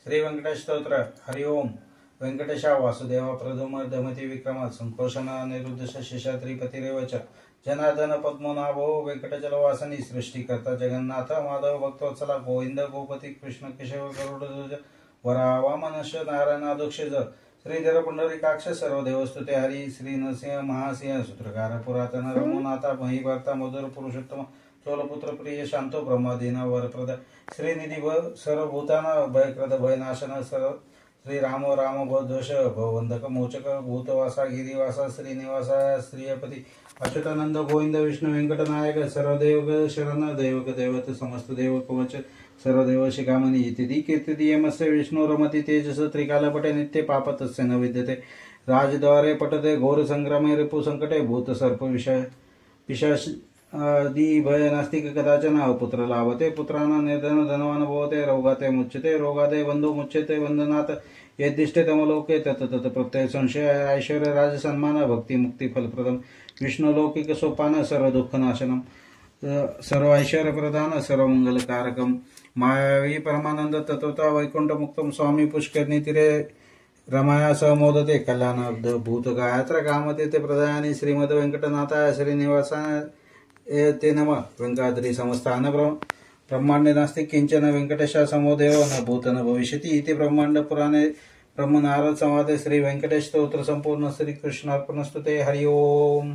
श्री वेंकटेश स्तोत्र। हरि ओम। वेंकटेशा वासुदेवा प्रदुमर्दमति विक्रम संकोषण अनिरुद्ध शेषाद्रिपतिरेव च जनार्दन पद्मनाभो वेंकटचलवासनी सृष्टिकर्ता जगन्नाथ माधव भक्तवत्सला गोविंद गोपति कृष्ण केशव गरुडध्वज वरा वामनश नारायणादोक्षज श्रीधर पुंडरीकाक्ष सर्वदेवस्तुते हरि श्री नरसिंह महासिंह सूत्रकार पुरातन रमोनाथा महिभर्ता मधुर पुरुषोत्तम चोलपुत्र प्रिय शांतो ब्रह्मादीना वरप्रद श्रीनिधि सर्वभूताना भयकृत भयनाशन सर्व श्री राम भवदोष भववंदक मोचक भूतवासा गिरिवासा श्रीनिवासा श्रीयपति अच्युतानंद गोविंद विष्णु वेंकटनायक सर्वदेव शरण दैवक दैवत समस्त देव कवच सर्वदेव शिखामणि इति कीर्तिदीयमस्य विष्णु रमति तेजस त्रिकालपटे नित्य पापतस्य न विद्यते राजद्वारे पटते घोर संग्रामे रिपु संकटे भूत सर्प विषय पिशाच आदि भय नास्तिक कदाचन पुत्र लाभते पुत्राणां निर्धन धनवान भवते रोगाते मुच्यते रोगादे बंधु मुच्यते बंधनात् यद्दिष्टे तमलोके तत् तत् प्रत्यय संशय ऐश्वर्य राज सन्मान भक्ति मुक्ति फलप्रदम विष्णु लौकिक सोपान सर्व दुःख नाशनम सर्व ऐश्वर्य प्रदान सर्व मंगल कारकम मायावी परमानंद तत्वता वैकुंठ मुक्तम स्वामी पुष्करणी तीरे रमाया सह मोदते कल्याणाब्ध भूत गायत्र कामते ते प्रदायानि श्रीमद वेंकटनाथाय श्रीनिवासाय ते नमः। वेंकटाद्रि समस्तान ब्रह्मांडे नास्ति किंचन वेंकटेशा समो देव न भूत न भविष्यति इति ब्रह्मांड पुराणे ब्रह्म नारद संवादे श्री वेंकटेश स्तोत्र संपूर्ण श्री कृष्णार्पणस्तुते। हरि ओम।